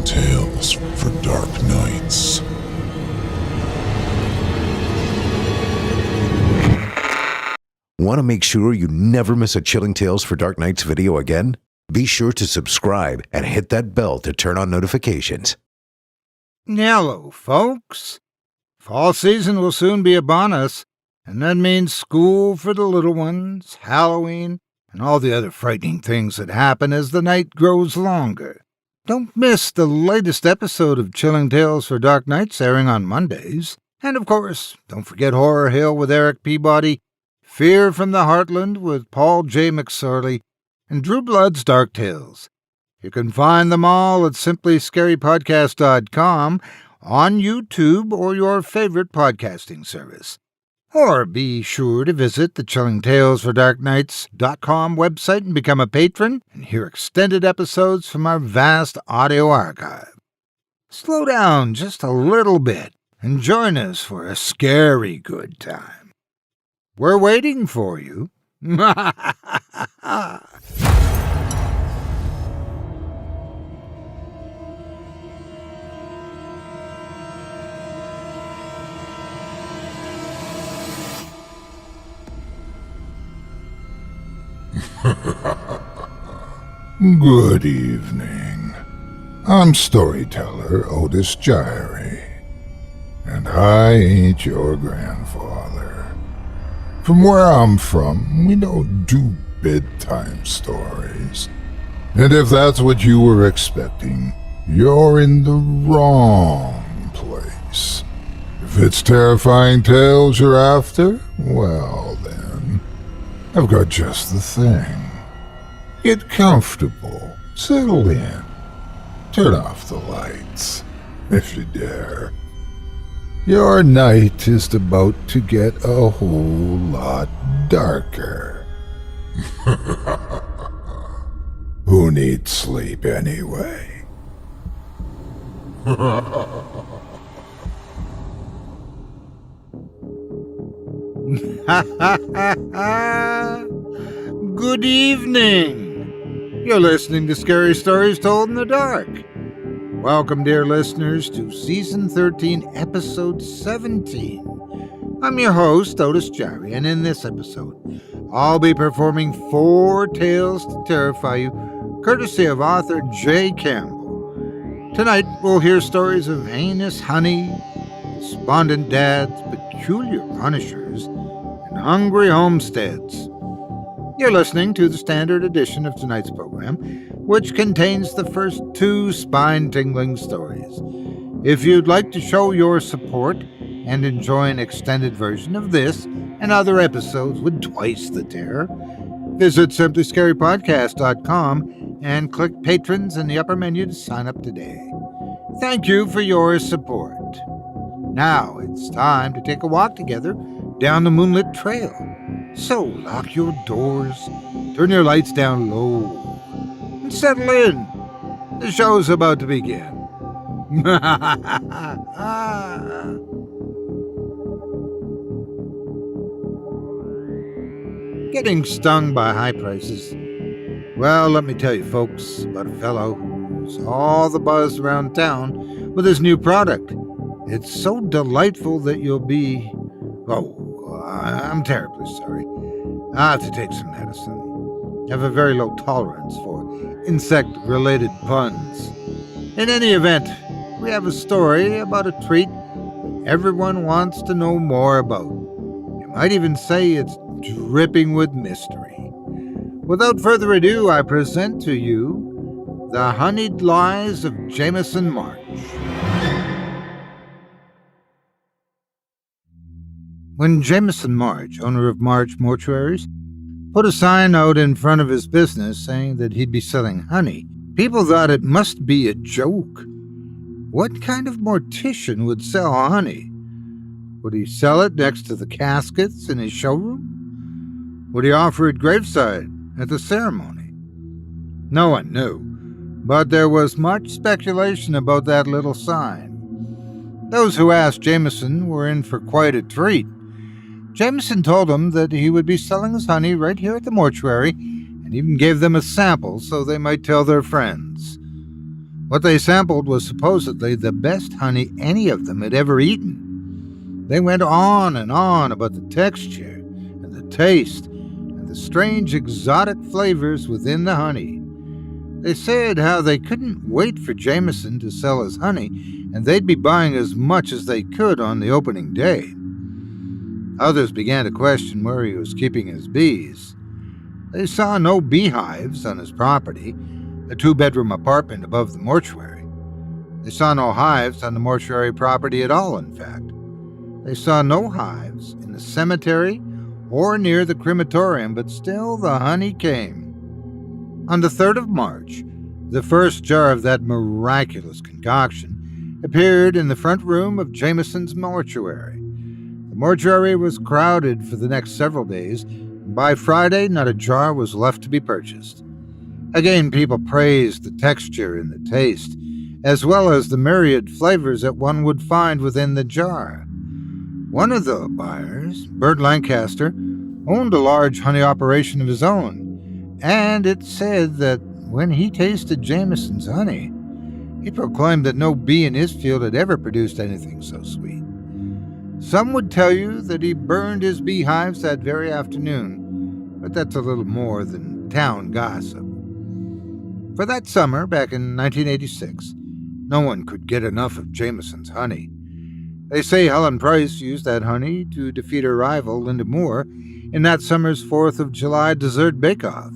tales for dark nights. Want to make sure you never miss a Chilling Tales for Dark Nights video again? Be sure to subscribe and hit that bell to turn on notifications. Hello, folks. Fall season will soon be upon us, and that means school for the little ones, Halloween, and all the other frightening things that happen as the night grows longer. Don't miss the latest episode of Chilling Tales for Dark Nights airing on Mondays. And of course, don't forget Horror Hill with Eric Peabody, Fear from the Heartland with Paul J. McSorley, and Drew Blood's Dark Tales. You can find them all at simplyscarypodcast.com, on YouTube, or your favorite podcasting service. Or be sure to visit the chillingtalesfordarknights.com website and become a patron and hear extended episodes from our vast audio archive. Slow down just a little bit and join us for a scary good time. We're waiting for you. Good evening. I'm storyteller Otis Jiry, and I ain't your grandfather. From where I'm from, we don't do bedtime stories. And if that's what you were expecting, you're in the wrong place. If it's terrifying tales you're after, well then, I've got just the thing. Get comfortable, settle in, turn off the lights, if you dare. Your night is about to get a whole lot darker. Who needs sleep anyway? Good evening. You're listening to Scary Stories Told in the Dark. Welcome, dear listeners, to Season 13, Episode 17. I'm your host, Otis Jiry, and in this episode, I'll be performing 4 tales to terrify you, courtesy of author J. Campbell. Tonight, we'll hear stories of heinous honey, despondent dads, peculiar punishers, and hungry homesteads. You're listening to the standard edition of tonight's program, which contains the first 2 spine-tingling stories. If you'd like to show your support and enjoy an extended version of this and other episodes with twice the terror, visit simplyscarypodcast.com and click Patrons in the upper menu to sign up today. Thank you for your support. Now it's time to take a walk together down the moonlit trail. So lock your doors, turn your lights down low, and settle in. The show's about to begin. Getting stung by high prices. Well, let me tell you, folks, about a fellow who's all the buzz around town with his new product. It's so delightful that you'll be... Oh, I'm terribly sorry. I have to take some medicine. I have a very low tolerance for insect-related puns. In any event, we have a story about a treat everyone wants to know more about. You might even say it's dripping with mystery. Without further ado, I present to you The Honeyed Lies of Jamison March. When Jamison March, owner of March Mortuaries, put a sign out in front of his business saying that he'd be selling honey, people thought it must be a joke. What kind of mortician would sell honey? Would he sell it next to the caskets in his showroom? Would he offer it graveside at the ceremony? No one knew, but there was much speculation about that little sign. Those who asked Jamison were in for quite a treat. Jamison told them that he would be selling his honey right here at the mortuary, and even gave them a sample so they might tell their friends. What they sampled was supposedly the best honey any of them had ever eaten. They went on and on about the texture and the taste and the strange exotic flavors within the honey. They said how they couldn't wait for Jamison to sell his honey, and they'd be buying as much as they could on the opening day. Others began to question where he was keeping his bees. They saw no beehives on his property, a 2-bedroom apartment above the mortuary. They saw no hives on the mortuary property at all, in fact. They saw no hives in the cemetery or near the crematorium, but still the honey came. On the 3rd of March, the first jar of that miraculous concoction appeared in the front room of Jamison's mortuary. The mortuary was crowded for the next several days, and by Friday not a jar was left to be purchased. Again, people praised the texture and the taste, as well as the myriad flavors that one would find within the jar. One of the buyers, Bert Lancaster, owned a large honey operation of his own, and it said that when he tasted Jamison's honey, he proclaimed that no bee in his field had ever produced anything so sweet. Some would tell you that he burned his beehives that very afternoon, but that's a little more than town gossip. For that summer, back in 1986, no one could get enough of Jamison's honey. They say Helen Price used that honey to defeat her rival, Linda Moore, in that summer's 4th of July dessert bake-off.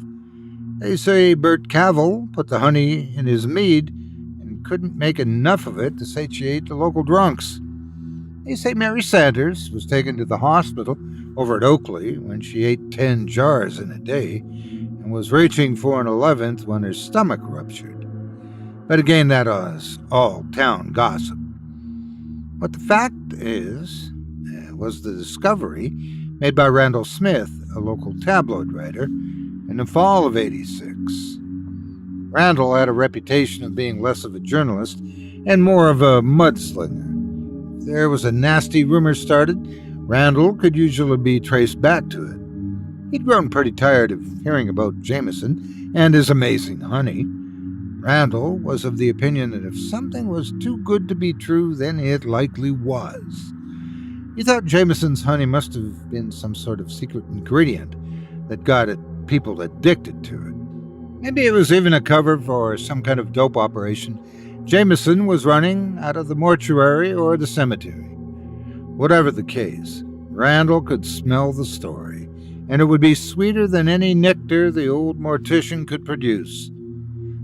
They say Bert Cavell put the honey in his mead and couldn't make enough of it to satiate the local drunks. They say Mary Sanders was taken to the hospital over at Oakley when she ate 10 jars in a day and was reaching for an 11th when her stomach ruptured. But again, that was all town gossip. What the fact is, was the discovery made by Randall Smith, a local tabloid writer, in the fall of '86. Randall had a reputation of being less of a journalist and more of a mudslinger. If there was a nasty rumor started, Randall could usually be traced back to it. He'd grown pretty tired of hearing about Jamison and his amazing honey. Randall was of the opinion that if something was too good to be true, then it likely was. He thought Jamison's honey must have been some sort of secret ingredient that got people addicted to it. Maybe it was even a cover for some kind of dope operation Jamison was running out of the mortuary or the cemetery. Whatever the case, Randall could smell the story, and it would be sweeter than any nectar the old mortician could produce.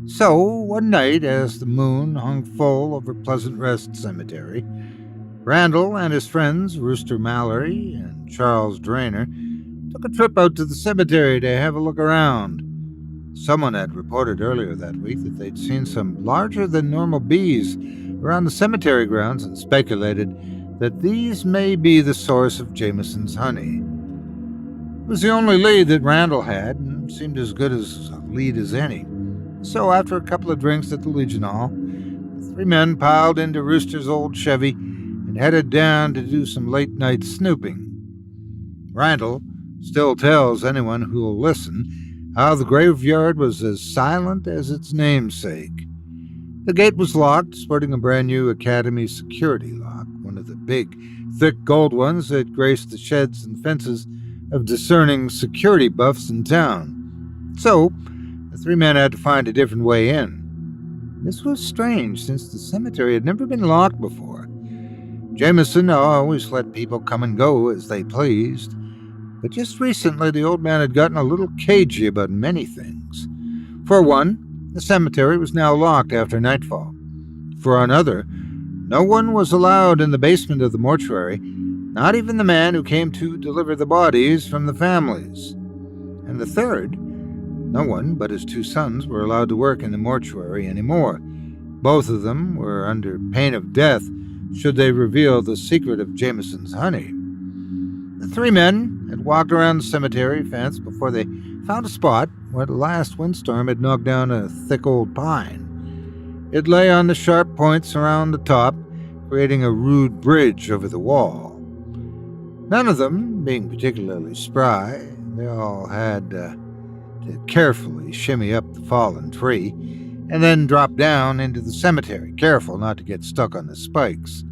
So, one night, as the moon hung full over Pleasant Rest Cemetery, Randall and his friends, Rooster Mallory and Charles Drainer, took a trip out to the cemetery to have a look around. Someone had reported earlier that week that they'd seen some larger-than-normal bees around the cemetery grounds and speculated that these may be the source of Jamison's honey. It was the only lead that Randall had, and seemed as good as a lead as any. So after a couple of drinks at the Legion Hall, the 3 men piled into Rooster's old Chevy and headed down to do some late-night snooping. Randall still tells anyone who will listen how the graveyard was as silent as its namesake. The gate was locked, sporting a brand-new Academy security lock, one of the big, thick gold ones that graced the sheds and fences of discerning security buffs in town. So, the 3 men had to find a different way in. This was strange, since the cemetery had never been locked before. Jamison always let people come and go as they pleased, but just recently the old man had gotten a little cagey about many things. For one, the cemetery was now locked after nightfall. For another, no one was allowed in the basement of the mortuary, not even the man who came to deliver the bodies from the families. And the third, no one but his 2 sons were allowed to work in the mortuary anymore. Both of them were under pain of death should they reveal the secret of Jamison's honey. The 3 men had walked around the cemetery fence before they found a spot where the last windstorm had knocked down a thick old pine. It lay on the sharp points around the top, creating a rude bridge over the wall. None of them being particularly spry, they all had to carefully shimmy up the fallen tree, and then dropped down into the cemetery, careful not to get stuck on the spikes.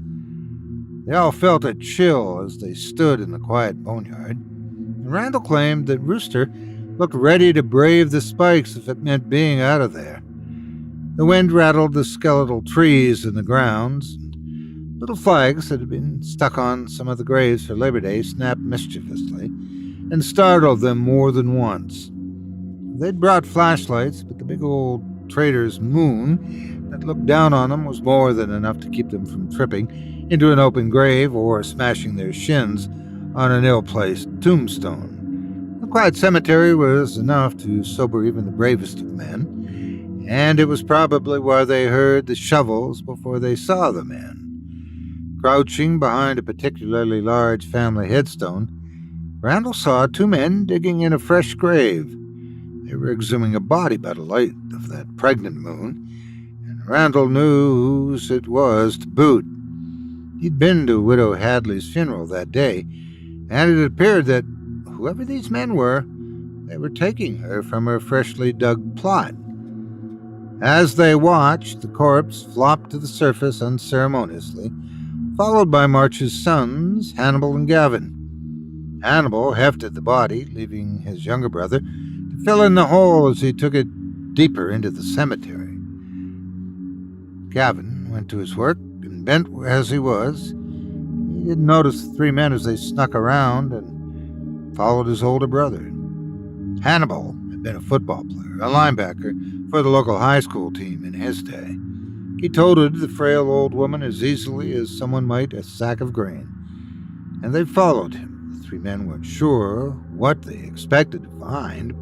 They all felt a chill as they stood in the quiet boneyard, and Randall claimed that Rooster looked ready to brave the spikes if it meant being out of there. The wind rattled the skeletal trees in the grounds, and little flags that had been stuck on some of the graves for Labor Day snapped mischievously and startled them more than once. They'd brought flashlights, but the big old trader's moon that looked down on them was more than enough to keep them from tripping into an open grave or smashing their shins on an ill-placed tombstone. The quiet cemetery was enough to sober even the bravest of men, and it was probably why they heard the shovels before they saw the men. Crouching behind a particularly large family headstone, Randall saw two men digging in a fresh grave. They were exhuming a body by the light of that pregnant moon, and Randall knew whose it was to boot. He'd been to Widow Hadley's funeral that day, and it appeared that whoever these men were, they were taking her from her freshly dug plot. As they watched, the corpse flopped to the surface unceremoniously, followed by March's sons, Hannibal and Gavin. Hannibal hefted the body, leaving his younger brother to fill in the hole as he took it deeper into the cemetery. Gavin went to his work, and bent as he was, he didn't notice the three men as they snuck around and followed his older brother. Hannibal had been a football player, a linebacker for the local high school team in his day. He toted the frail old woman as easily as someone might a sack of grain, and they followed him. The three men weren't sure what they expected to find,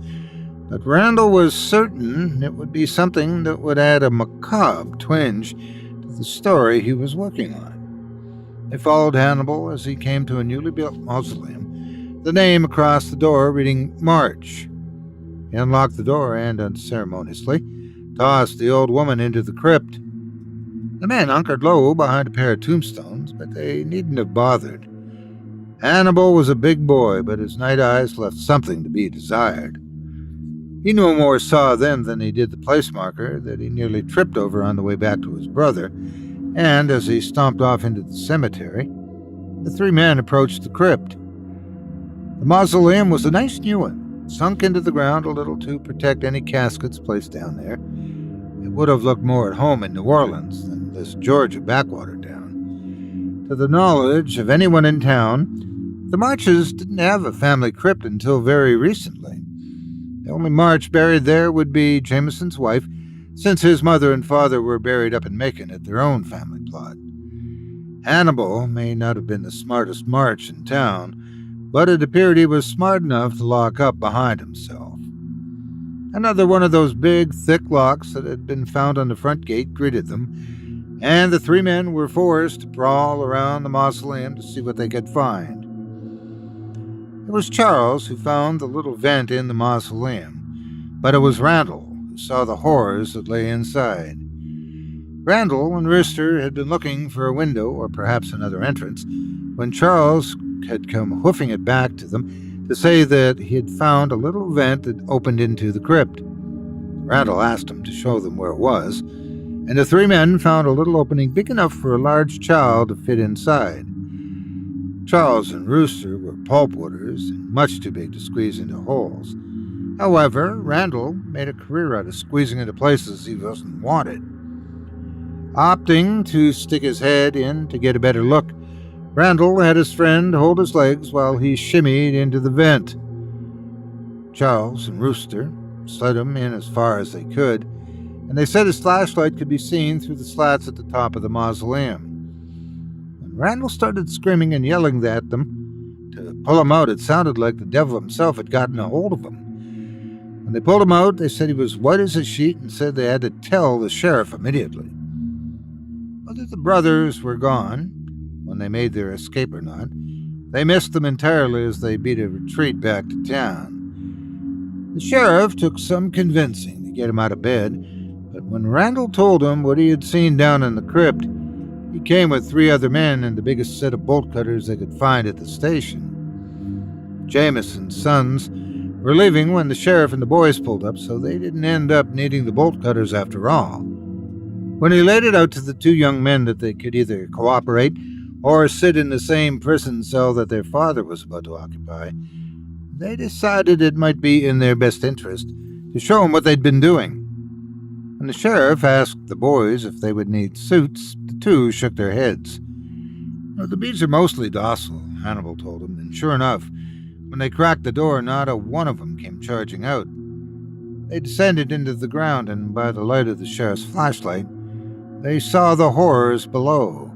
but Randall was certain it would be something that would add a macabre twinge to the story he was working on. They followed Hannibal as he came to a newly built mausoleum, the name across the door reading March. He unlocked the door and, unceremoniously, tossed the old woman into the crypt. The men hunkered low behind a pair of tombstones, but they needn't have bothered. Hannibal was a big boy, but his night eyes left something to be desired. He no more saw them than he did the place marker that he nearly tripped over on the way back to his brother, and as he stomped off into the cemetery, the three men approached the crypt. The mausoleum was a nice new one, sunk into the ground a little to protect any caskets placed down there. It would have looked more at home in New Orleans than this Georgia backwater town. To the knowledge of anyone in town, the Marches didn't have a family crypt until very recently. The only March buried there would be Jamison's wife, since his mother and father were buried up in Macon at their own family plot. Hannibal may not have been the smartest March in town, but it appeared he was smart enough to lock up behind himself. Another one of those big, thick locks that had been found on the front gate greeted them, and the three men were forced to prowl around the mausoleum to see what they could find. It was Charles who found the little vent in the mausoleum, but it was Randall who saw the horrors that lay inside. Randall and Rooster had been looking for a window or perhaps another entrance when Charles had come hoofing it back to them to say that he had found a little vent that opened into the crypt. Randall asked him to show them where it was, and the three men found a little opening big enough for a large child to fit inside. Charles and Rooster were pulpwooders and much too big to squeeze into holes. However, Randall made a career out of squeezing into places he wasn't wanted. Opting to stick his head in to get a better look, Randall had his friend hold his legs while he shimmied into the vent. Charles and Rooster slid him in as far as they could, and they said his flashlight could be seen through the slats at the top of the mausoleum. When Randall started screaming and yelling at them to pull him out, it sounded like the devil himself had gotten a hold of him. When they pulled him out, they said he was white as a sheet and said they had to tell the sheriff immediately. Whether the brothers were gone when they made their escape or not, they missed them entirely as they beat a retreat back to town. The sheriff took some convincing to get him out of bed, but when Randall told him what he had seen down in the crypt, he came with three other men and the biggest set of bolt cutters they could find at the station. Jamison's sons were leaving when the sheriff and the boys pulled up, so they didn't end up needing the bolt cutters after all. When he laid it out to the two young men that they could either cooperate or sit in the same prison cell that their father was about to occupy, they decided it might be in their best interest to show him what they'd been doing. When the sheriff asked the boys if they would need suits, the two shook their heads. The bees are mostly docile, Hannibal told him, and sure enough, when they cracked the door, not a one of them came charging out. They descended into the ground, and by the light of the sheriff's flashlight, they saw the horrors below.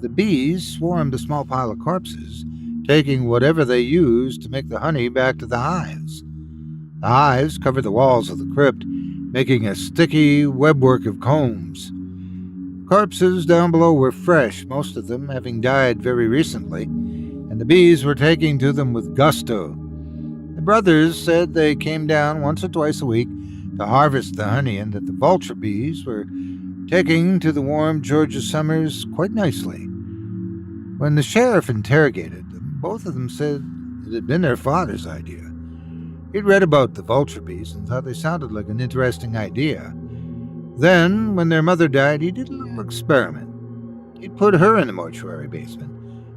The bees swarmed a small pile of corpses, taking whatever they used to make the honey back to the hives. The hives covered the walls of the crypt, making a sticky webwork of combs. Corpses down below were fresh, most of them having died very recently, and the bees were taking to them with gusto. The brothers said they came down once or twice a week to harvest the honey, and that the vulture bees were taking to the warm Georgia summers quite nicely. When the sheriff interrogated them, both of them said it had been their father's idea. He'd read about the vulture bees and thought they sounded like an interesting idea. Then, when their mother died, he did a little experiment. He'd put her in the mortuary basement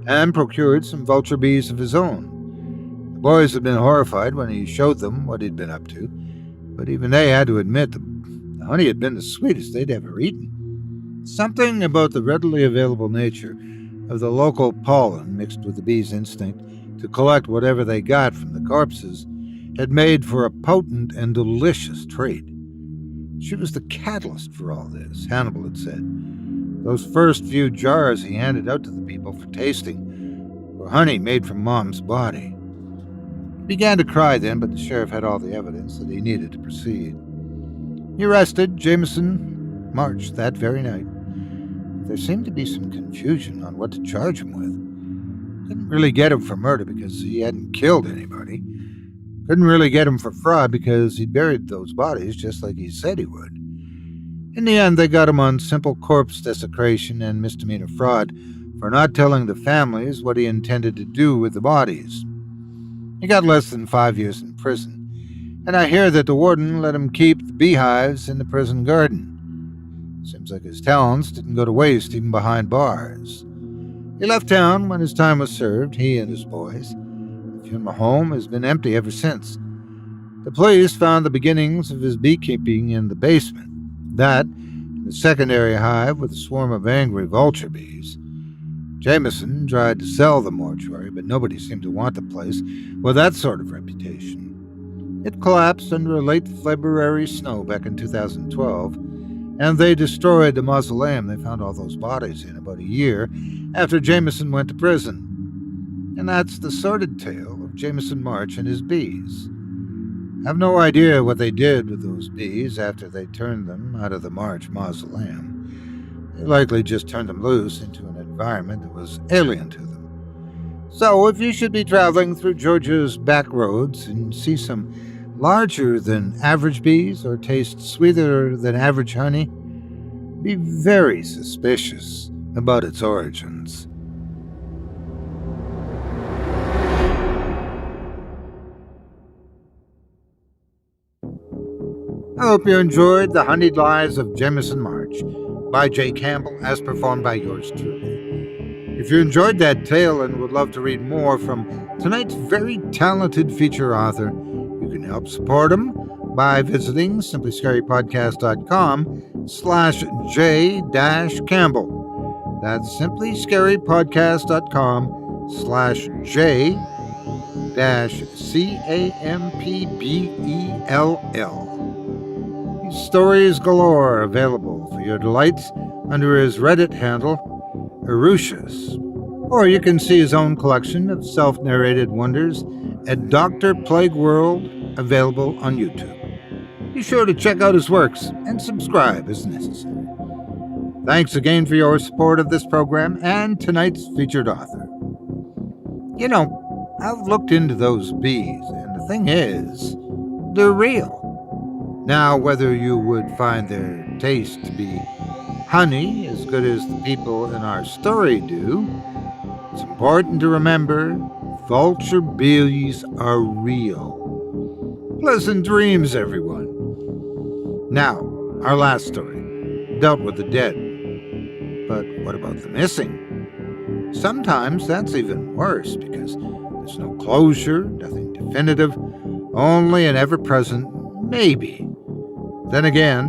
and procured some vulture bees of his own. The boys had been horrified when he showed them what he'd been up to, but even they had to admit the honey had been the sweetest they'd ever eaten. Something about the readily available nature of the local pollen mixed with the bees' instinct to collect whatever they got from the corpses had made for a potent and delicious treat. She was the catalyst for all this, Hannibal had said. Those first few jars he handed out to the people for tasting were honey made from Mom's body. He began to cry then, but the sheriff had all the evidence that he needed to proceed. He arrested Jamison March that very night. There seemed to be some confusion on what to charge him with. Couldn't really get him for murder because he hadn't killed anybody. Couldn't really get him for fraud because he'd buried those bodies just like he said he would. In the end, they got him on simple corpse desecration and misdemeanor fraud for not telling the families what he intended to do with the bodies. He got less than 5 years in prison, and I hear that the warden let him keep the beehives in the prison garden. Seems like his talents didn't go to waste even behind bars. He left town when his time was served, he and his boys. The funeral home has been empty ever since. The police found the beginnings of his beekeeping in the basement. That, in the secondary hive with a swarm of angry vulture bees. Jamison tried to sell the mortuary, but nobody seemed to want the place with that sort of reputation. It collapsed under a late February snow back in 2012, and they destroyed the mausoleum they found all those bodies in about a year after Jamison went to prison. And that's the sordid tale of Jamison March and his bees. I have no idea what they did with those bees after they turned them out of the March mausoleum. They likely just turned them loose into an environment that was alien to them. So if you should be traveling through Georgia's back roads and see some larger than average bees or taste sweeter than average honey, be very suspicious about its origins. I hope you enjoyed The Honeyed Lives of Jamison March by J. Campbell, as performed by yours truly. If you enjoyed that tale and would love to read more from tonight's very talented feature author, you can help support him by visiting simplyscarypodcast.com/J-Campbell. That's simplyscarypodcast.com/J-Campbell. Stories galore available for your delights under his Reddit handle, Erucius. Or you can see his own collection of self-narrated wonders at Dr. Plague World, available on YouTube. Be sure to check out his works and subscribe as necessary. Thanks again for your support of this program and tonight's featured author. You know, I've looked into those bees, and the thing is, they're real. Now, whether you would find their taste to be honey as good as the people in our story do, it's important to remember vulture bees are real. Pleasant dreams, everyone. Now, our last story dealt with the dead. But what about the missing? Sometimes that's even worse because there's no closure, nothing definitive, only an ever-present maybe. Then again,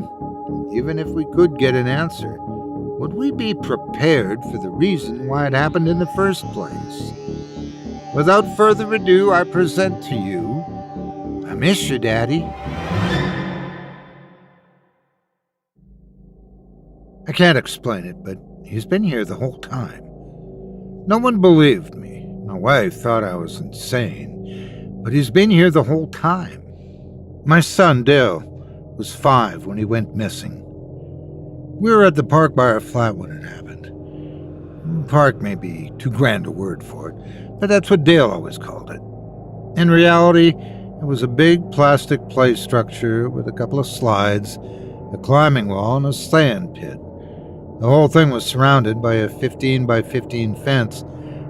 even if we could get an answer, would we be prepared for the reason why it happened in the first place? Without further ado, I present to you, I Miss You, Daddy. I can't explain it, but he's been here the whole time. No one believed me. My wife thought I was insane, but he's been here the whole time. My son, Dale, was 5 when he went missing. We were at the park by our flat when it happened. Park may be too grand a word for it, but that's what Dale always called it. In reality, it was a big plastic play structure with a couple of slides, a climbing wall, and a sand pit. The whole thing was surrounded by a 15 by 15 fence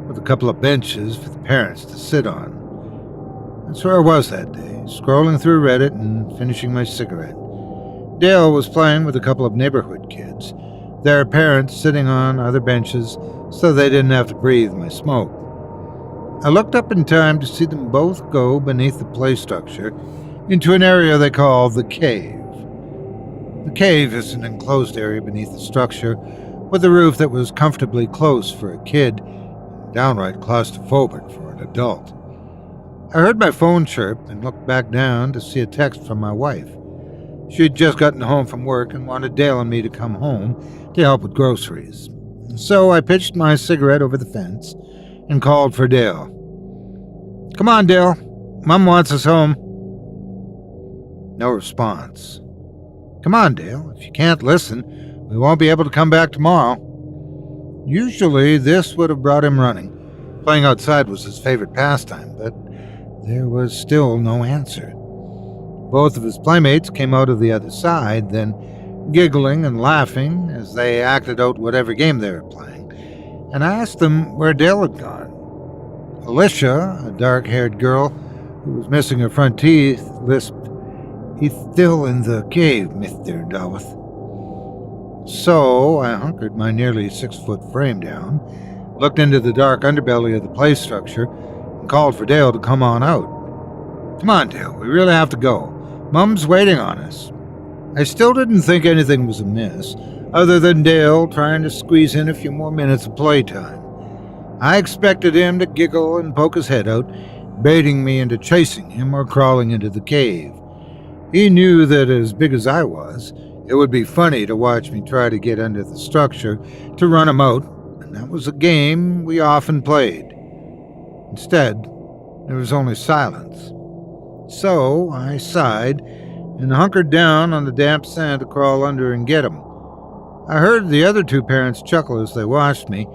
with a couple of benches for the parents to sit on. That's where I was that day, scrolling through Reddit and finishing my cigarette. Dale was playing with a couple of neighborhood kids, their parents sitting on other benches so they didn't have to breathe my smoke. I looked up in time to see them both go beneath the play structure into an area they call the cave. The cave is an enclosed area beneath the structure with a roof that was comfortably close for a kid and downright claustrophobic for an adult. I heard my phone chirp and looked back down to see a text from my wife. She had just gotten home from work and wanted Dale and me to come home to help with groceries. So I pitched my cigarette over the fence and called for Dale. "Come on, Dale. Mom wants us home." No response. "Come on, Dale. If you can't listen, we won't be able to come back tomorrow." Usually this would have brought him running. Playing outside was his favorite pastime, but there was still no answer. Both of his playmates came out of the other side, then giggling and laughing as they acted out whatever game they were playing, and I asked them where Dale had gone. Alicia, a dark-haired girl who was missing her front teeth, lisped, "He's still in the cave, Mr. Dawith." So I hunkered my nearly 6-foot frame down, looked into the dark underbelly of the play structure, and called for Dale to come on out. "Come on, Dale, we really have to go. Mom's waiting on us." I still didn't think anything was amiss, other than Dale trying to squeeze in a few more minutes of playtime. I expected him to giggle and poke his head out, baiting me into chasing him or crawling into the cave. He knew that as big as I was, it would be funny to watch me try to get under the structure to run him out, and that was a game we often played. Instead, there was only silence. So I sighed and hunkered down on the damp sand to crawl under and get him. I heard the other 2 parents chuckle as they watched me,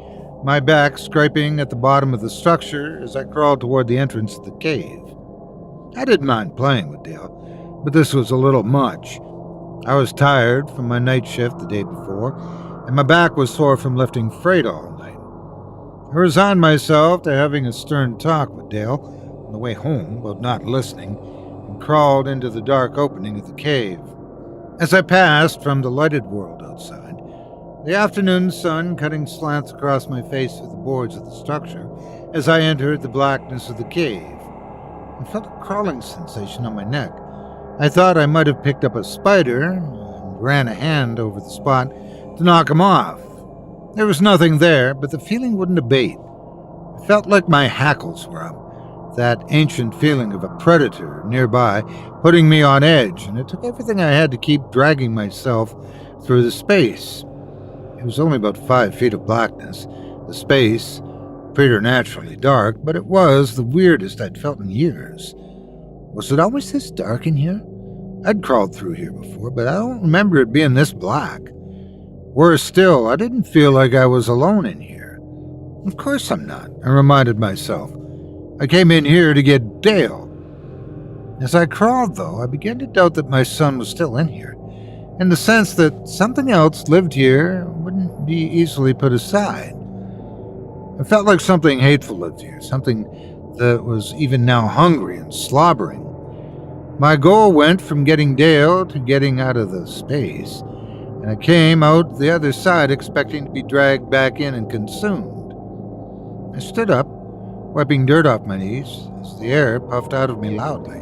my back scraping at the bottom of the structure as I crawled toward the entrance of the cave. I didn't mind playing with Dale, but this was a little much. I was tired from my night shift the day before, and my back was sore from lifting freight all night. I resigned myself to having a stern talk with Dale on the way home about not listening, and crawled into the dark opening of the cave. As I passed from the lighted world outside, the afternoon sun cutting slants across my face through the boards of the structure as I entered the blackness of the cave, I felt a crawling sensation on my neck. I thought I might have picked up a spider and ran a hand over the spot to knock him off. There was nothing there, but the feeling wouldn't abate. I felt like my hackles were up. That ancient feeling of a predator nearby, putting me on edge, and it took everything I had to keep dragging myself through the space. It was only about 5 feet of blackness. The space, preternaturally dark, but it was the weirdest I'd felt in years. Was it always this dark in here? I'd crawled through here before, but I don't remember it being this black. Worse still, I didn't feel like I was alone in here. Of course I'm not, I reminded myself. I came in here to get Dale. As I crawled, though, I began to doubt that my son was still in here, in the sense that something else lived here wouldn't be easily put aside. I felt like something hateful lived here, something that was even now hungry and slobbering. My goal went from getting Dale to getting out of the space, and I came out the other side expecting to be dragged back in and consumed. I stood up, wiping dirt off my knees as the air puffed out of me loudly.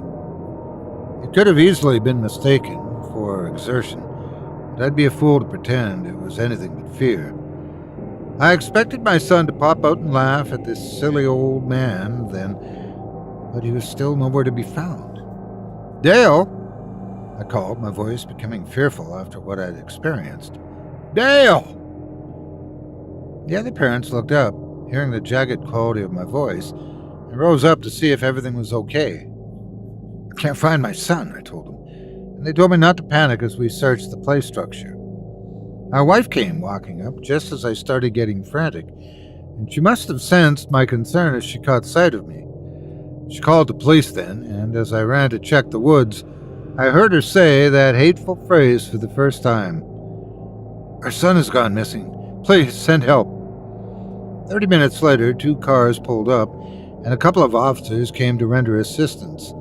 It could have easily been mistaken for exertion, but I'd be a fool to pretend it was anything but fear. I expected my son to pop out and laugh at this silly old man then, but he was still nowhere to be found. "Dale!" I called, my voice becoming fearful after what I'd experienced. "Dale!" The other parents looked up, hearing the jagged quality of my voice, and rose up to see if everything was okay. "I can't find my son," I told them, and they told me not to panic as we searched the play structure. My wife came walking up just as I started getting frantic, and she must have sensed my concern as she caught sight of me. She called the police then, and as I ran to check the woods, I heard her say that hateful phrase for the first time. "Our son has gone missing. Please send help." 30 minutes later, 2 cars pulled up, and a couple of officers came to render assistance.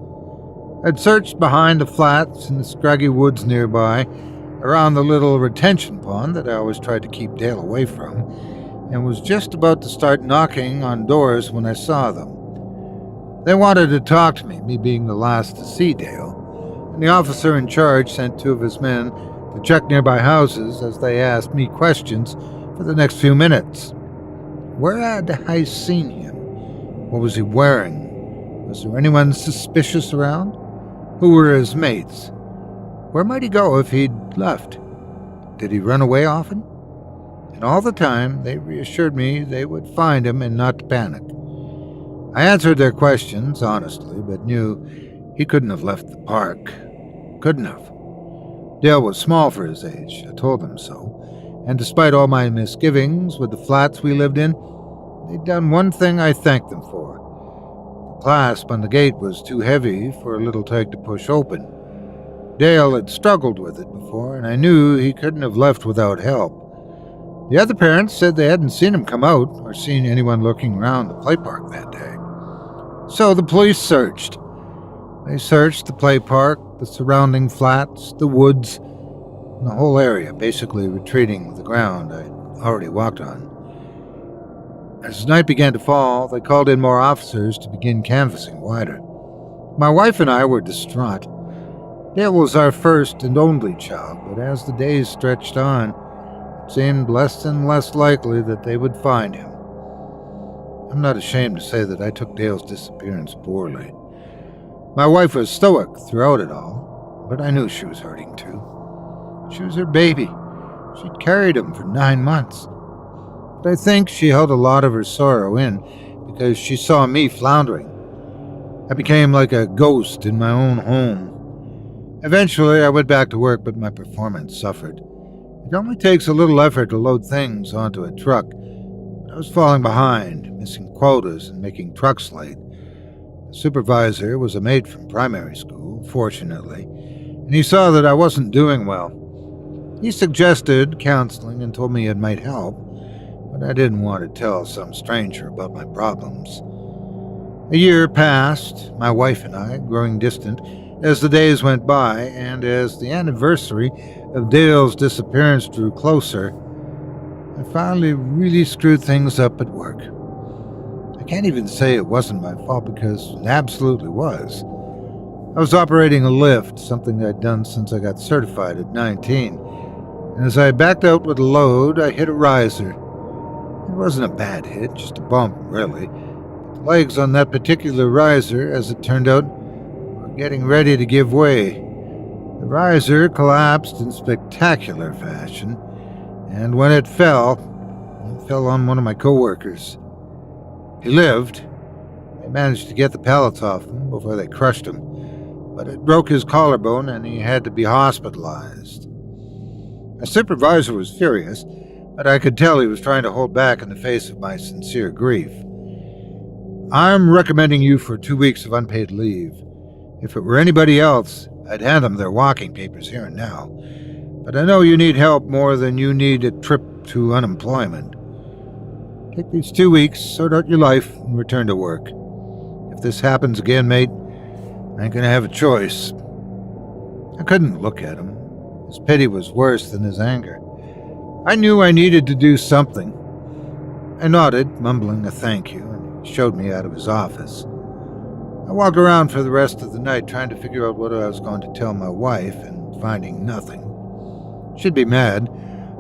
I'd searched behind the flats in the scraggy woods nearby, around the little retention pond that I always tried to keep Dale away from, and was just about to start knocking on doors when I saw them. They wanted to talk to me being the last to see Dale, and the officer in charge sent 2 of his men to check nearby houses as they asked me questions for the next few minutes. Where had I seen him? What was he wearing? Was there anyone suspicious around? Who were his mates? Where might he go if he'd left? Did he run away often? And all the time, they reassured me they would find him and not to panic. I answered their questions honestly, but knew he couldn't have left the park. Couldn't have. Dale was small for his age, I told them so, and despite all my misgivings with the flats we lived in, they'd done one thing I thanked them for. The clasp on the gate was too heavy for a little tug to push open. Dale had struggled with it before, and I knew he couldn't have left without help. The other parents said they hadn't seen him come out or seen anyone looking around the play park that day. So the police searched. They searched the play park, the surrounding flats, the woods, and the whole area, basically retreating the ground I'd already walked on. As night began to fall, they called in more officers to begin canvassing wider. My wife and I were distraught. Dale was our first and only child, but as the days stretched on, it seemed less and less likely that they would find him. I'm not ashamed to say that I took Dale's disappearance poorly. My wife was stoic throughout it all, but I knew she was hurting too. She was her baby. She'd carried him for 9 months. But I think she held a lot of her sorrow in because she saw me floundering. I became like a ghost in my own home. Eventually, I went back to work, but my performance suffered. It only takes a little effort to load things onto a truck. I was falling behind, missing quotas and making trucks late. The supervisor was a mate from primary school, fortunately, and he saw that I wasn't doing well. He suggested counseling and told me it might help, but I didn't want to tell some stranger about my problems. A year passed, my wife and I growing distant as the days went by, and as the anniversary of Dale's disappearance drew closer, I finally really screwed things up at work. I can't even say it wasn't my fault because it absolutely was. I was operating a lift, something I'd done since I got certified at 19, and as I backed out with a load, I hit a riser. It wasn't a bad hit, just a bump, really. The legs on that particular riser, as it turned out, were getting ready to give way. The riser collapsed in spectacular fashion, and when it fell on one of my co-workers. He lived. They managed to get the pellets off him before they crushed him, but it broke his collarbone and he had to be hospitalized. My supervisor was furious, but I could tell he was trying to hold back in the face of my sincere grief. "I'm recommending you for 2 weeks of unpaid leave. If it were anybody else, I'd hand them their walking papers here and now. But I know you need help more than you need a trip to unemployment. Take these 2 weeks, sort out your life, and return to work. If this happens again, mate, I ain't gonna have a choice." I couldn't look at him. His pity was worse than his anger. I knew I needed to do something. I nodded, mumbling a thank you, and he showed me out of his office. I walked around for the rest of the night trying to figure out what I was going to tell my wife and finding nothing. She'd be mad,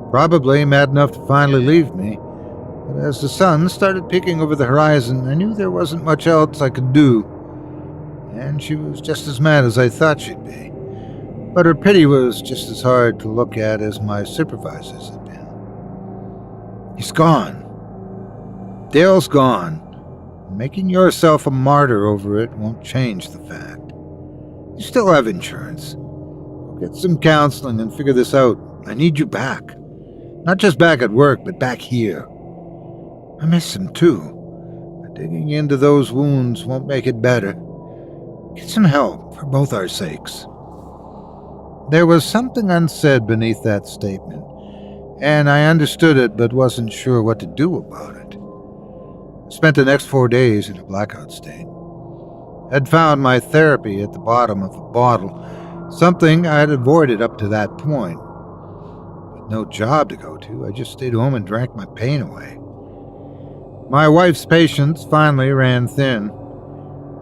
probably mad enough to finally leave me, but as the sun started peeking over the horizon, I knew there wasn't much else I could do, and she was just as mad as I thought she'd be. But her pity was just as hard to look at as my supervisor's had been. He's gone. Dale's gone. Making yourself a martyr over it won't change the fact. You still have insurance. Go get some counseling and figure this out. I need you back. Not just back at work, but back here. I miss him too, but digging into those wounds won't make it better. Get some help for both our sakes. There was something unsaid beneath that statement, and I understood it but wasn't sure what to do about it. I spent the next 4 days in a blackout state. I'd found my therapy at the bottom of a bottle, something I had avoided up to that point. With no job to go to, I just stayed home and drank my pain away. My wife's patience finally ran thin.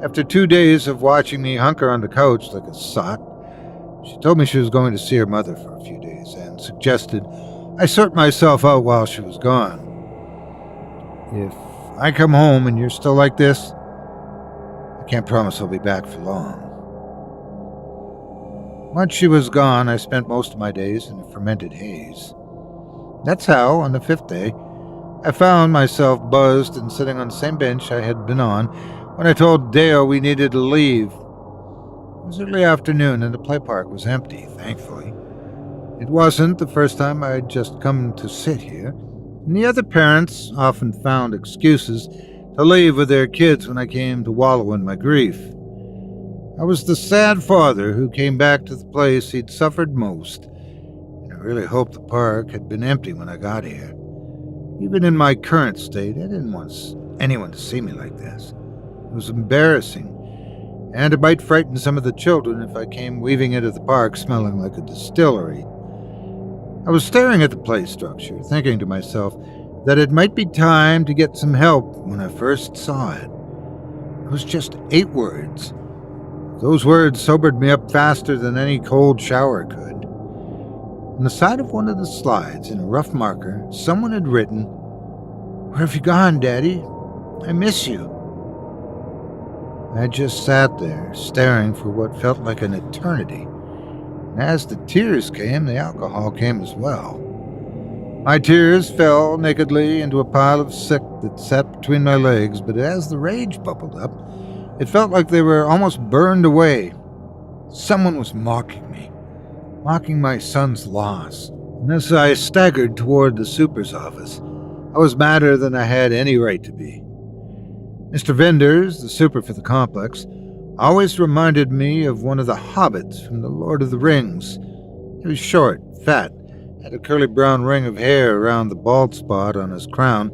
After 2 days of watching me hunker on the couch like a sot, she told me she was going to see her mother for a few days and suggested I sort myself out while she was gone. If I come home and you're still like this, I can't promise I'll be back for long. Once she was gone, I spent most of my days in a fermented haze. That's how, on the 5th day, I found myself buzzed and sitting on the same bench I had been on when I told Dale we needed to leave. It was early afternoon and the play park was empty, thankfully. It wasn't the first time I'd just come to sit here, and the other parents often found excuses to leave with their kids when I came to wallow in my grief. I was the sad father who came back to the place he'd suffered most, and I really hoped the park had been empty when I got here. Even in my current state, I didn't want anyone to see me like this. It was embarrassing, and it might frighten some of the children if I came weaving into the park smelling like a distillery. I was staring at the play structure, thinking to myself that it might be time to get some help when I first saw it. It was just 8 words. Those words sobered me up faster than any cold shower could. On the side of one of the slides, in a rough marker, someone had written, "Where have you gone, Daddy? I miss you." I just sat there, staring for what felt like an eternity. And as the tears came, the alcohol came as well. My tears fell nakedly into a pile of sick that sat between my legs, but as the rage bubbled up, it felt like they were almost burned away. Someone was mocking me, mocking my son's loss. And as I staggered toward the super's office, I was madder than I had any right to be. Mr. Vendors, the super for the complex, always reminded me of one of the hobbits from The Lord of the Rings. He was short, fat, had a curly brown ring of hair around the bald spot on his crown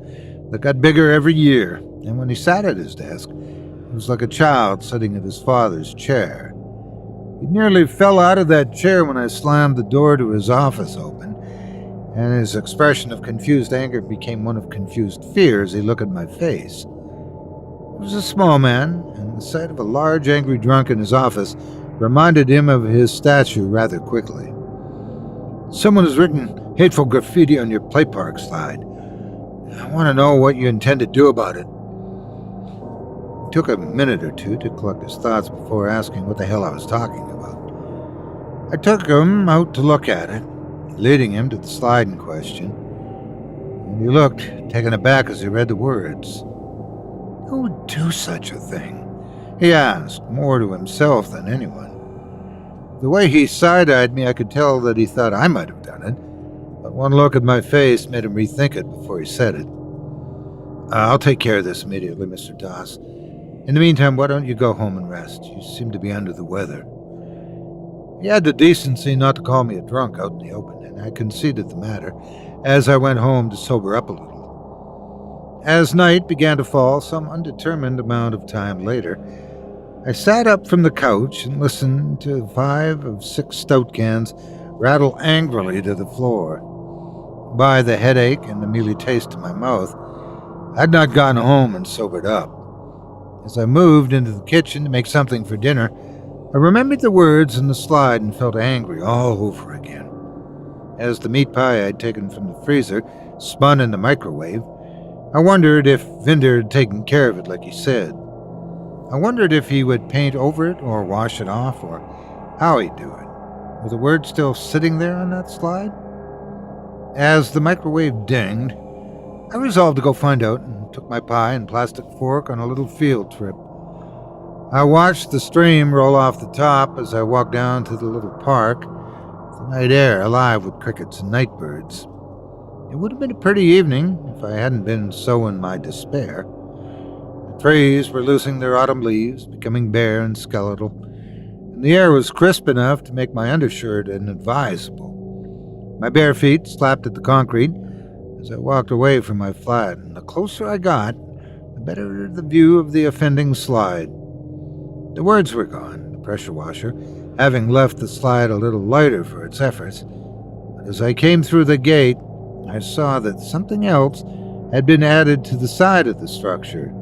that got bigger every year, and when he sat at his desk, he was like a child sitting at his father's chair. He nearly fell out of that chair when I slammed the door to his office open, and his expression of confused anger became one of confused fear as he looked at my face. He was a small man, and the sight of a large, angry drunk in his office reminded him of his stature rather quickly. "Someone has written hateful graffiti on your play park slide. I want to know what you intend to do about it." It took a minute or two to collect his thoughts before asking what the hell I was talking about. I took him out to look at it, leading him to the slide in question, and he looked, taken aback as he read the words. Who would do such a thing? He asked, more to himself than anyone. The way he side-eyed me, I could tell that he thought I might have done it, but one look at my face made him rethink it before he said it. "I'll take care of this immediately, Mr. Doss. In the meantime, why don't you go home and rest? You seem to be under the weather." He had the decency not to call me a drunk out in the open, and I conceded the matter as I went home to sober up a little. As night began to fall, some undetermined amount of time later, I sat up from the couch and listened to 5 of 6 stout cans rattle angrily to the floor. By the headache and the mealy taste in my mouth, I'd not gone home and sobered up. As I moved into the kitchen to make something for dinner, I remembered the words in the slide and felt angry all over again. As the meat pie I'd taken from the freezer spun in the microwave, I wondered if Vinder had taken care of it like he said. I wondered if he would paint over it or wash it off, or how he'd do it. Were the words still sitting there on that slide? As the microwave dinged, I resolved to go find out and took my pie and plastic fork on a little field trip. I watched the stream roll off the top as I walked down to the little park, the night air alive with crickets and nightbirds. It would have been a pretty evening if I hadn't been so in my despair. The trees were losing their autumn leaves, becoming bare and skeletal, and the air was crisp enough to make my undershirt inadvisable. My bare feet slapped at the concrete as I walked away from my flat, and the closer I got, the better the view of the offending slide. The words were gone, the pressure washer having left the slide a little lighter for its efforts. But as I came through the gate, I saw that something else had been added to the side of the structure.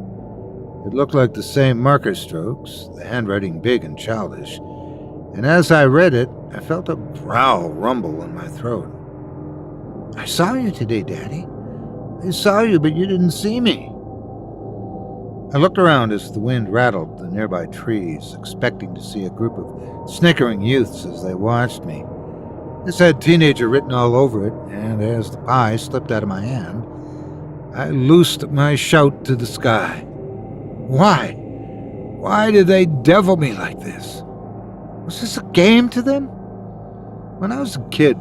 It looked like the same marker strokes, the handwriting big and childish, and as I read it, I felt a growl rumble in my throat. "I saw you today, Daddy. I saw you, but you didn't see me." I looked around as the wind rattled the nearby trees, expecting to see a group of snickering youths as they watched me. This had teenager written all over it, and as the pie slipped out of my hand, I loosed my shout to the sky. Why? Why did they devil me like this? Was this a game to them? When I was a kid,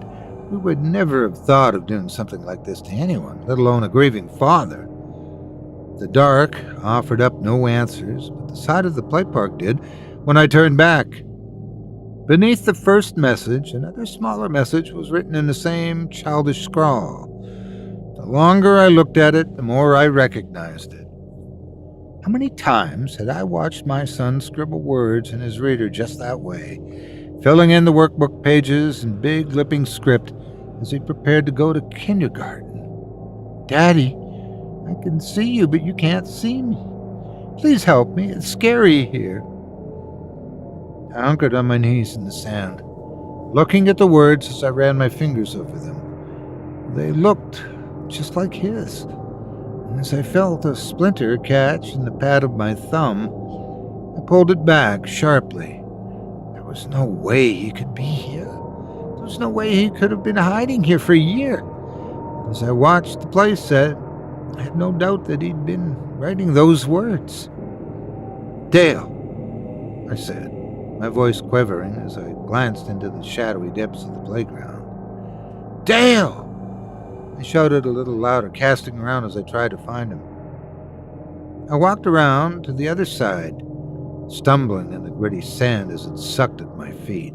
we would never have thought of doing something like this to anyone, let alone a grieving father. The dark offered up no answers, but the side of the play park did when I turned back. Beneath the first message, another smaller message was written in the same childish scrawl. The longer I looked at it, the more I recognized it. How many times had I watched my son scribble words in his reader just that way, filling in the workbook pages in big lipping script as he prepared to go to kindergarten? "Daddy, I can see you, but you can't see me. Please help me. It's scary here." I hunkered on my knees in the sand, looking at the words as I ran my fingers over them. They looked just like his. And as I felt a splinter catch in the pad of my thumb, I pulled it back sharply. There was no way he could be here. There was no way he could have been hiding here for a year. As I watched the play set, I had no doubt that he'd been writing those words. "Dale," I said, my voice quivering as I glanced into the shadowy depths of the playground. "Dale!" I shouted a little louder, casting around as I tried to find him. I walked around to the other side, stumbling in the gritty sand as it sucked at my feet.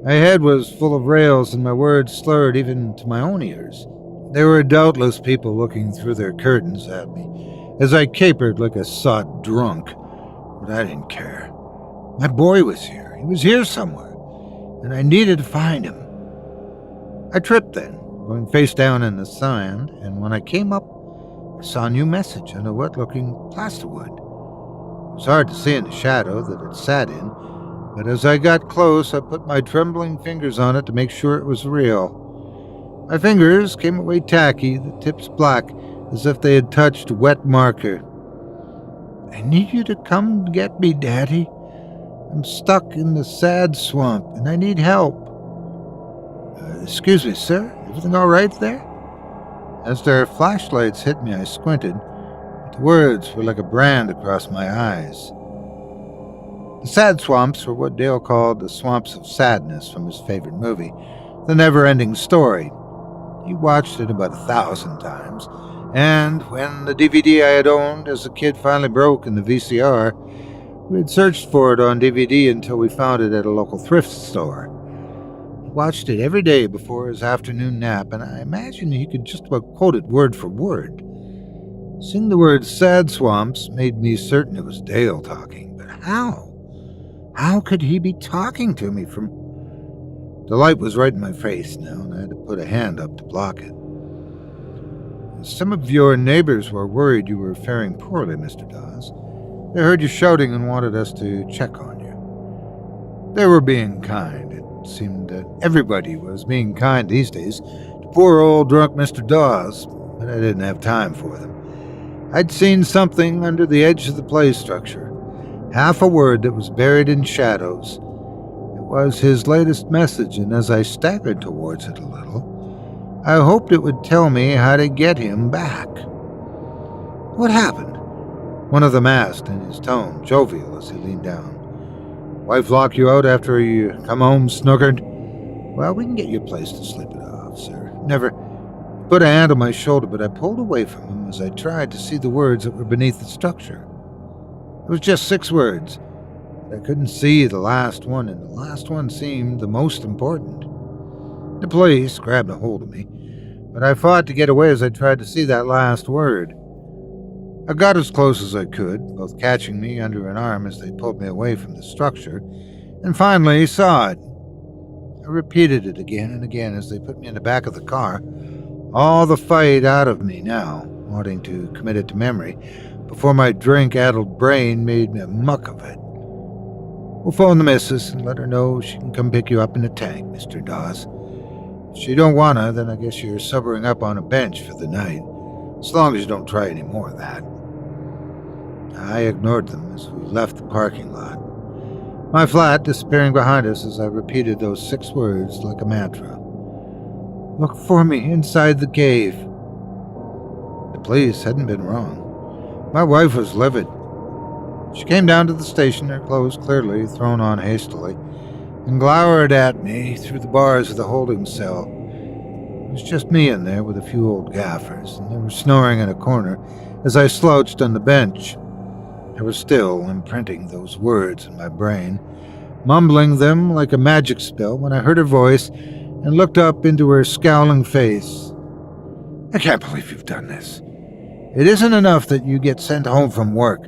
My head was full of rails and my words slurred even to my own ears. There were doubtless people looking through their curtains at me as I capered like a sot drunk, but I didn't care. My boy was here. He was here somewhere, and I needed to find him. I tripped then, going face down in the sand, and when I came up, I saw a new message on a wet-looking plasterwood. It was hard to see in the shadow that it sat in, but as I got close, I put my trembling fingers on it to make sure it was real. My fingers came away tacky, the tips black, as if they had touched wet marker. "I need you to come get me, Daddy. I'm stuck in the sad swamp, and I need help." "Excuse me, sir? Everything all right there?" As their flashlights hit me, I squinted, but the words were like a brand across my eyes. The sad swamps were what Dale called the swamps of sadness from his favorite movie, The Never-Ending Story. He watched it about 1,000 times, and when the DVD I had owned as a kid finally broke in the VCR, we had searched for it on DVD until we found it at a local thrift store. He watched it every day before his afternoon nap, and I imagine he could just about quote it word for word. Seeing the word sad swamps made me certain it was Dale talking, but How? How could he be talking to me from... The light was right in my face now, and I had to put a hand up to block it. Some of your neighbors were worried you were faring poorly, Mr. Dawes. They heard you shouting and wanted us to check on you. They were being kind. It seemed that everybody was being kind these days to poor old drunk Mr. Dawes, but I didn't have time for them. I'd seen something under the edge of the play structure, half a word that was buried in shadows. It was his latest message, and as I staggered towards it a little, I hoped it would tell me how to get him back. What happened? One of them asked in his tone, jovial as he leaned down. Wife lock you out after you come home snookered? Well, we can get you a place to sleep it off, sir. Never put a hand on my shoulder, but I pulled away from him as I tried to see the words that were beneath the structure. It was just 6 words, but I couldn't see the last one, and the last one seemed the most important. The police grabbed a hold of me, but I fought to get away as I tried to see that last word. I got as close as I could, both catching me under an arm as they pulled me away from the structure, and finally saw it. I repeated it again and again as they put me in the back of the car, all the fight out of me now, wanting to commit it to memory, before my drink-addled brain made a muck of it. We'll phone the missus and let her know she can come pick you up in a tank, Mr. Dawes. If she don't wanna, then I guess you're sobering up on a bench for the night, as long as you don't try any more of that. I ignored them as we left the parking lot, my flat disappearing behind us as I repeated those 6 words like a mantra. Look for me inside the cave. The police hadn't been wrong. My wife was livid. She came down to the station, her clothes clearly thrown on hastily, and glowered at me through the bars of the holding cell. It was just me in there with a few old gaffers, and they were snoring in a corner as I slouched on the bench. I was still imprinting those words in my brain, mumbling them like a magic spell when I heard her voice and looked up into her scowling face. I can't believe you've done this. It isn't enough that you get sent home from work,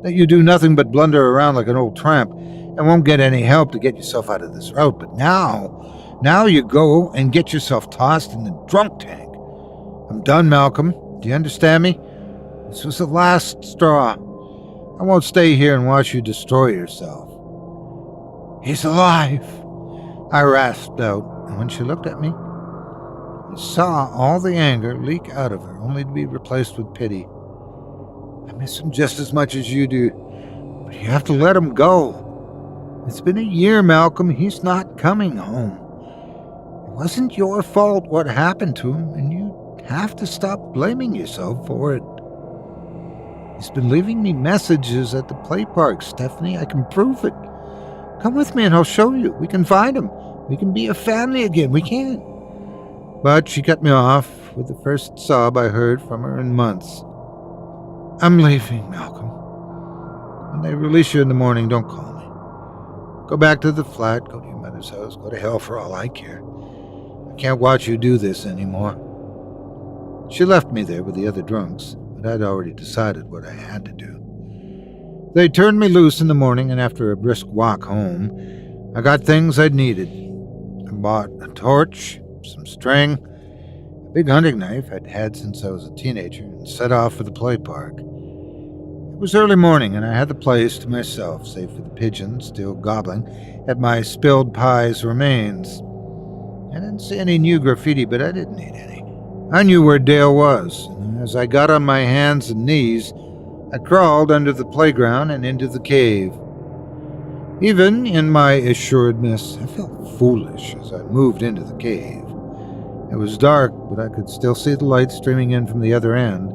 that you do nothing but blunder around like an old tramp and won't get any help to get yourself out of this route, but now you go and get yourself tossed in the drunk tank. I'm done, Malcolm. Do you understand me? This was the last straw. I won't stay here and watch you destroy yourself. He's alive, I rasped out, and when she looked at me, I saw all the anger leak out of her, only to be replaced with pity. I miss him just as much as you do, but you have to let him go. It's been a year, Malcolm. He's not coming home. It wasn't your fault what happened to him, and you have to stop blaming yourself for it. He's been leaving me messages at the play park, Stephanie. I can prove it. Come with me and I'll show you. We can find him. We can be a family again. We can. But she cut me off with the first sob I heard from her in months. I'm leaving, Malcolm. When they release you in the morning, don't call me. Go back to the flat, go to your mother's house, go to hell for all I care. I can't watch you do this anymore. She left me there with the other drunks, but I'd already decided what I had to do. They turned me loose in the morning, and after a brisk walk home, I got things I'd needed. I bought a torch, some string, a big hunting knife I'd had since I was a teenager, and set off for the play park. It was early morning, and I had the place to myself, save for the pigeons still gobbling at my spilled pie's remains. I didn't see any new graffiti, but I didn't need any. I knew where Dale was, and as I got on my hands and knees, I crawled under the playground and into the cave. Even in my assuredness, I felt foolish as I moved into the cave. It was dark, but I could still see the light streaming in from the other end.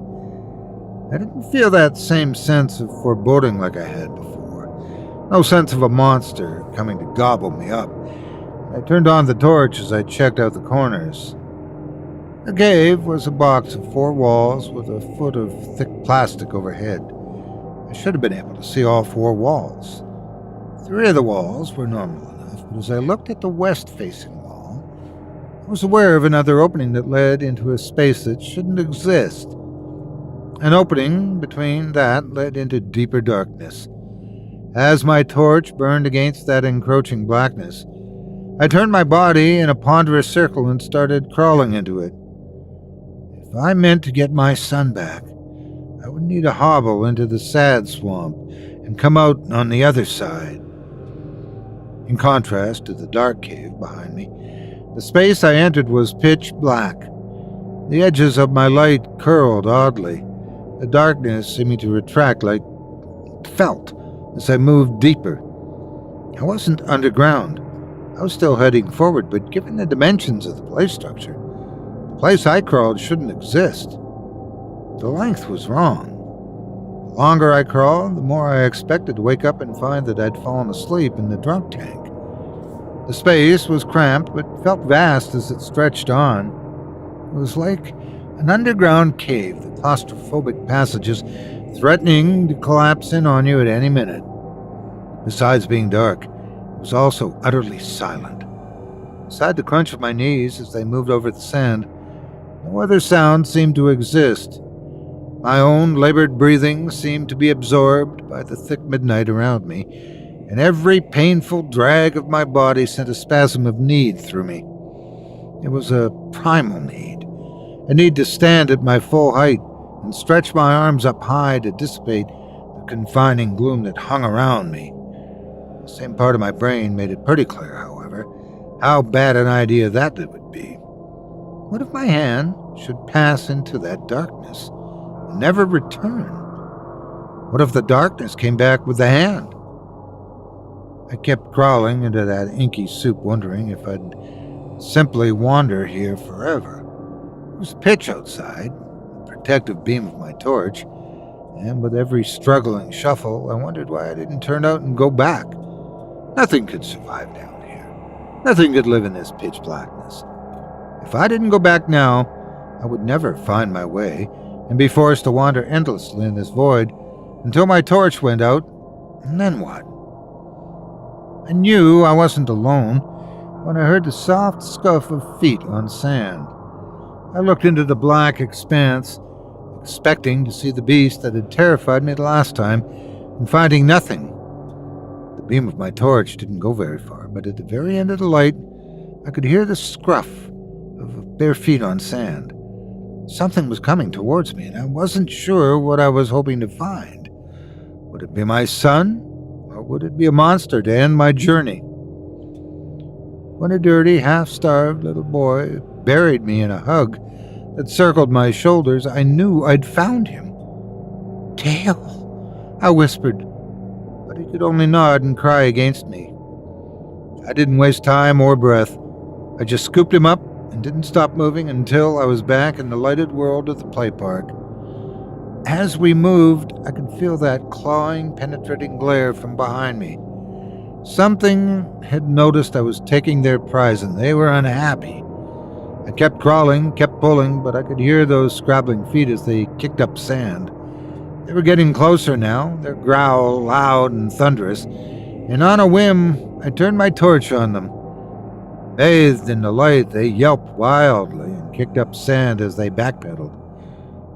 I didn't feel that same sense of foreboding like I had before. No sense of a monster coming to gobble me up. I turned on the torch as I checked out the corners. The cave was a box of 4 walls with a foot of thick plastic overhead. I should have been able to see all 4 walls. 3 of the walls were normal enough, but as I looked at the west-facing wall, I was aware of another opening that led into a space that shouldn't exist. An opening between that led into deeper darkness. As my torch burned against that encroaching blackness, I turned my body in a ponderous circle and started crawling into it. If I meant to get my son back, I would need a hobble into the sad swamp and come out on the other side. In contrast to the dark cave behind me, the space I entered was pitch black. The edges of my light curled oddly, the darkness seeming to retract like felt as I moved deeper. I wasn't underground. I was still heading forward, but given the dimensions of the play structure, the place I crawled shouldn't exist. The length was wrong. The longer I crawled, the more I expected to wake up and find that I'd fallen asleep in the drunk tank. The space was cramped, but felt vast as it stretched on. It was like an underground cave, the claustrophobic passages threatening to collapse in on you at any minute. Besides being dark, it was also utterly silent. Beside the crunch of my knees as they moved over the sand, no other sound seemed to exist. My own labored breathing seemed to be absorbed by the thick midnight around me, and every painful drag of my body sent a spasm of need through me. It was a primal need, a need to stand at my full height and stretch my arms up high to dissipate the confining gloom that hung around me. The same part of my brain made it pretty clear, however, how bad an idea that it would be. What if my hand should pass into that darkness and never return? What if the darkness came back with the hand? I kept crawling into that inky soup, wondering if I'd simply wander here forever. It was pitch outside, the protective beam of my torch, and with every struggling shuffle, I wondered why I didn't turn out and go back. Nothing could survive down here. Nothing could live in this pitch blackness. If I didn't go back now, I would never find my way and be forced to wander endlessly in this void until my torch went out, and then what? I knew I wasn't alone when I heard the soft scuff of feet on sand. I looked into the black expanse, expecting to see the beast that had terrified me the last time, and finding nothing. The beam of my torch didn't go very far, but at the very end of the light, I could hear the scruff of bare feet on sand. Something was coming towards me, and I wasn't sure what I was hoping to find. Would it be my son, or would it be a monster to end my journey? When a dirty, half-starved little boy buried me in a hug that circled my shoulders, I knew I'd found him. "Dale," I whispered, but he could only nod and cry against me. I didn't waste time or breath. I just scooped him up and didn't stop moving until I was back in the lighted world of the play park. As we moved, I could feel that clawing, penetrating glare from behind me. Something had noticed I was taking their prize, and they were unhappy. I kept crawling, kept pulling, but I could hear those scrabbling feet as they kicked up sand. They were getting closer now, their growl loud and thunderous, and on a whim, I turned my torch on them. Bathed in the light, they yelped wildly and kicked up sand as they backpedaled.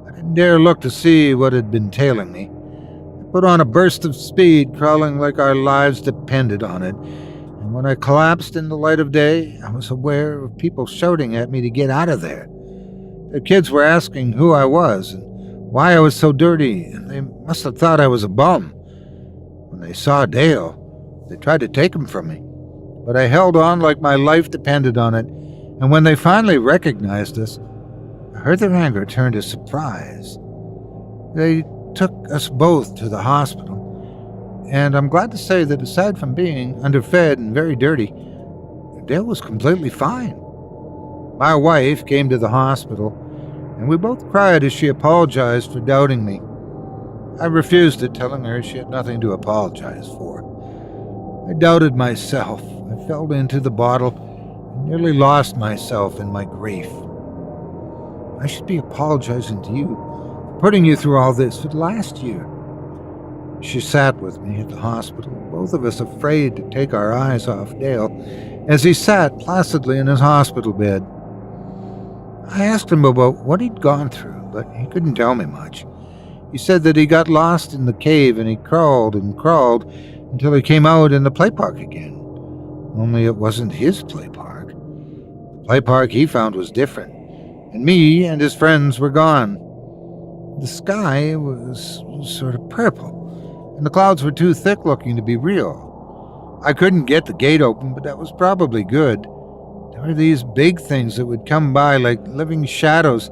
I didn't dare look to see what had been tailing me. I put on a burst of speed, crawling like our lives depended on it, and when I collapsed in the light of day, I was aware of people shouting at me to get out of there. The kids were asking who I was and why I was so dirty, and they must have thought I was a bum. When they saw Dale, they tried to take him from me, but I held on like my life depended on it, and when they finally recognized us, I heard their anger turn to surprise. They took us both to the hospital, and I'm glad to say that aside from being underfed and very dirty, Dale was completely fine. My wife came to the hospital, and we both cried as she apologized for doubting me. I refused it, telling her she had nothing to apologize for. I doubted myself. I fell into the bottle and nearly lost myself in my grief. I should be apologizing to you for putting you through all this for the last year. She sat with me at the hospital, both of us afraid to take our eyes off Dale, as he sat placidly in his hospital bed. I asked him about what he'd gone through, but he couldn't tell me much. He said that he got lost in the cave and he crawled and crawled until he came out in the play park again. Only it wasn't his play park. The play park he found was different, and me and his friends were gone. The sky was sort of purple, and the clouds were too thick looking to be real. I couldn't get the gate open, but that was probably good. There were these big things that would come by like living shadows,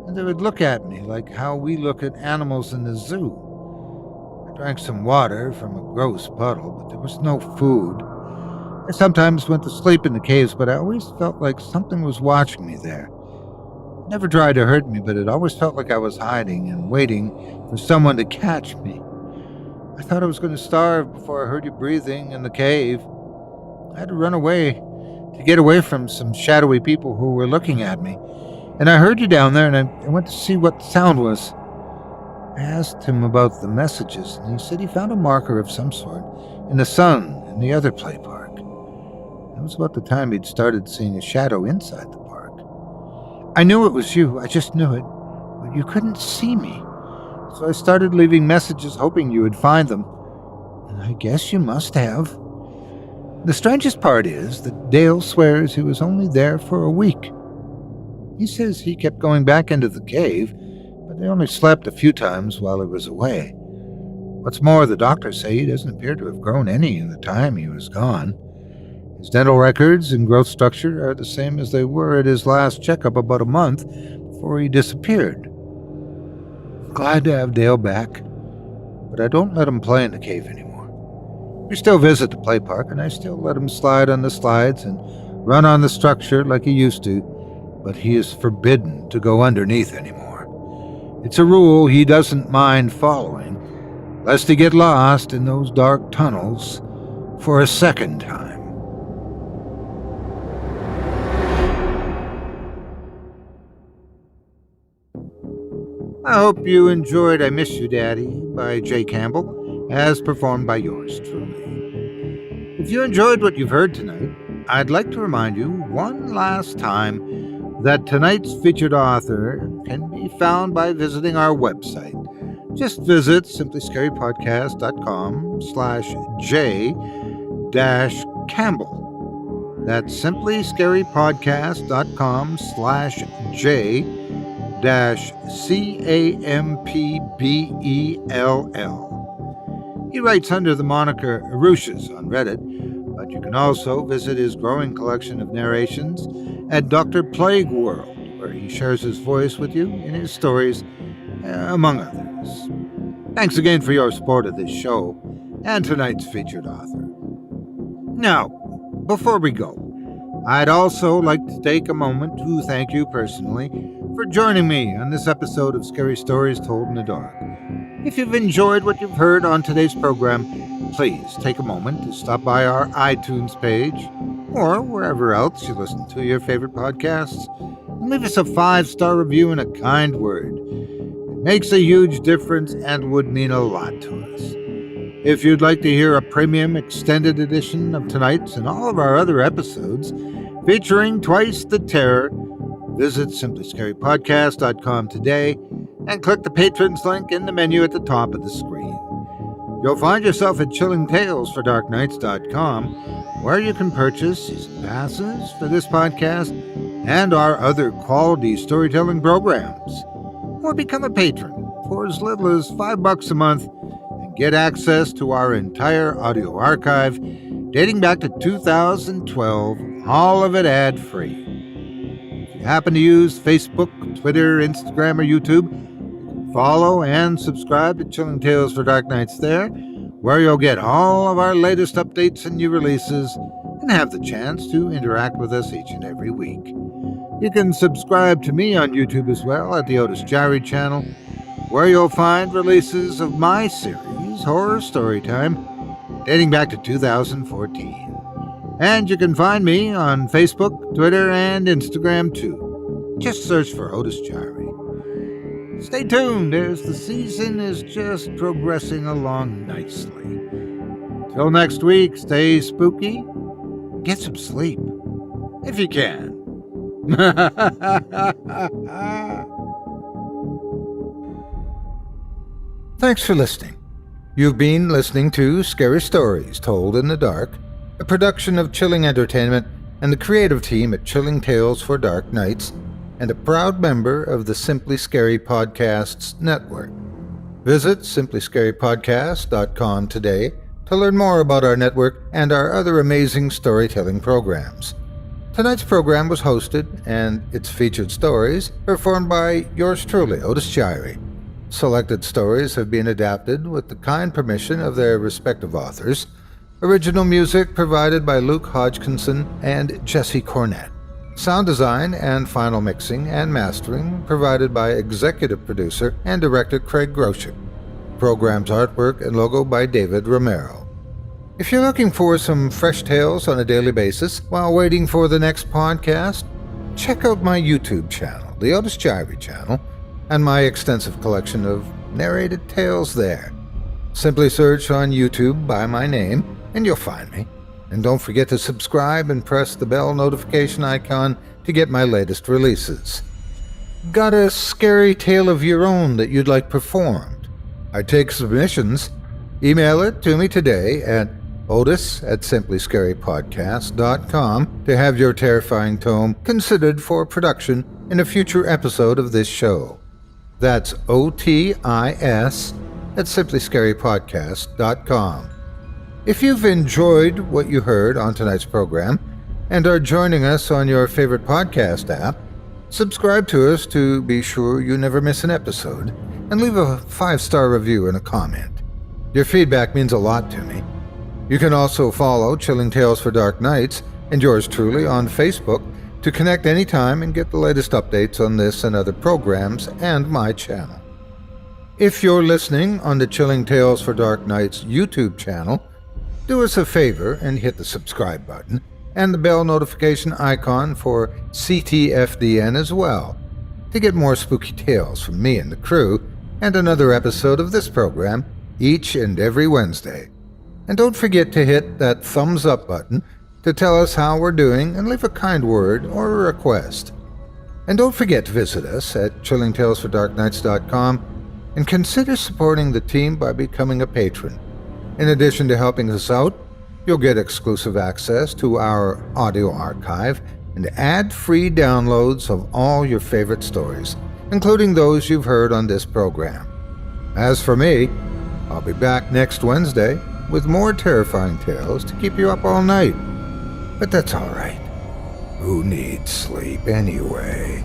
and they would look at me like how we look at animals in the zoo. I drank some water from a gross puddle, but there was no food. I sometimes went to sleep in the caves, but I always felt like something was watching me there. It never tried to hurt me, but it always felt like I was hiding and waiting for someone to catch me. I thought I was going to starve before I heard you breathing in the cave. I had to run away to get away from some shadowy people who were looking at me. And I heard you down there, and I went to see what the sound was. I asked him about the messages, and he said he found a marker of some sort in the sun in the other play park. That was about the time he'd started seeing a shadow inside the park. I knew it was you, I just knew it, but you couldn't see me. So I started leaving messages hoping you would find them, and I guess you must have. The strangest part is that Dale swears he was only there for a week. He says he kept going back into the cave, but they only slept a few times while he was away. What's more, the doctors say he doesn't appear to have grown any in the time he was gone. His dental records and growth structure are the same as they were at his last checkup about a month before he disappeared. I'm glad to have Dale back, but I don't let him play in the cave anymore. We still visit the play park, and I still let him slide on the slides and run on the structure like he used to, but he is forbidden to go underneath anymore. It's a rule he doesn't mind following, lest he get lost in those dark tunnels for a second time. I hope you enjoyed I Miss You, Daddy by J. Campbell, as performed by yours truly. If you enjoyed what you've heard tonight, I'd like to remind you one last time that tonight's featured author can be found by visiting our website. Just visit simplyscarypodcast.com/J-Campbell. That's simplyscarypodcast.com/J-Campbell. He writes under the moniker Arushas on Reddit, but you can also visit his growing collection of narrations at Dr. Plague World, where he shares his voice with you in his stories, among others. Thanks again for your support of this show and tonight's featured author. Now, before we go, I'd also like to take a moment to thank you personally for joining me on this episode of Scary Stories Told in the Dark. If you've enjoyed what you've heard on today's program, please take a moment to stop by our iTunes page or wherever else you listen to your favorite podcasts and leave us a 5-star review and a kind word. It makes a huge difference and would mean a lot to us. If you'd like to hear a premium extended edition of tonight's and all of our other episodes featuring Twice the Terror, visit simplyscarypodcast.com today and click the Patrons link in the menu at the top of the screen. You'll find yourself at chillingtalesfordarknights.com, where you can purchase season passes for this podcast and our other quality storytelling programs, or become a patron for as little as $5 a month and get access to our entire audio archive dating back to 2012, all of it ad-free. If you happen to use Facebook, Twitter, Instagram, or YouTube, follow and subscribe to Chilling Tales for Dark Nights there, where you'll get all of our latest updates and new releases and have the chance to interact with us each and every week. You can subscribe to me on YouTube as well at the Otis Jiry channel, where you'll find releases of my series, Horror Storytime, dating back to 2014. And you can find me on Facebook, Twitter, and Instagram too. Just search for Otis Jiry. Stay tuned as the season is just progressing along nicely. Till next week, stay spooky, get some sleep, if you can. Thanks for listening. You've been listening to Scary Stories Told in the Dark, a production of Chilling Entertainment and the creative team at Chilling Tales for Dark Nights, and a proud member of the Simply Scary Podcasts network. Visit simplyscarypodcast.com today to learn more about our network and our other amazing storytelling programs. Tonight's program was hosted, and its featured stories performed by yours truly, Otis Jiry. Selected stories have been adapted with the kind permission of their respective authors. Original music provided by Luke Hodgkinson and Jesse Cornett. Sound design and final mixing and mastering provided by executive producer and director Craig Groshek. Program's artwork and logo by David Romero. If you're looking for some fresh tales on a daily basis while waiting for the next podcast, check out my YouTube channel, the Otis Jiry channel, and my extensive collection of narrated tales there. Simply search on YouTube by my name, and you'll find me. And don't forget to subscribe and press the bell notification icon to get my latest releases. Got a scary tale of your own that you'd like performed? I take submissions. Email it to me today at otis@simplyscarypodcast.com to have your terrifying tome considered for production in a future episode of this show. That's OTIS@simplyscarypodcast.com. If you've enjoyed what you heard on tonight's program and are joining us on your favorite podcast app, subscribe to us to be sure you never miss an episode, and leave a 5-star review and a comment. Your feedback means a lot to me. You can also follow Chilling Tales for Dark Nights and yours truly on Facebook to connect anytime and get the latest updates on this and other programs and my channel. If you're listening on the Chilling Tales for Dark Nights YouTube channel, do us a favor and hit the subscribe button and the bell notification icon for ctfdn as well to get more spooky tales from me and the crew and another episode of this program each and every Wednesday. And don't forget to hit that thumbs up button to tell us how we're doing and leave a kind word or a request. And don't forget to visit us at chillingtalesfordarknights.com and consider supporting the team by becoming a patron. In addition to helping us out, you'll get exclusive access to our audio archive and ad-free downloads of all your favorite stories, including those you've heard on this program. As for me, I'll be back next Wednesday with more terrifying tales to keep you up all night. But that's all right. Who needs sleep anyway?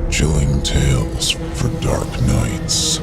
Chilling Tales for Dark Nights.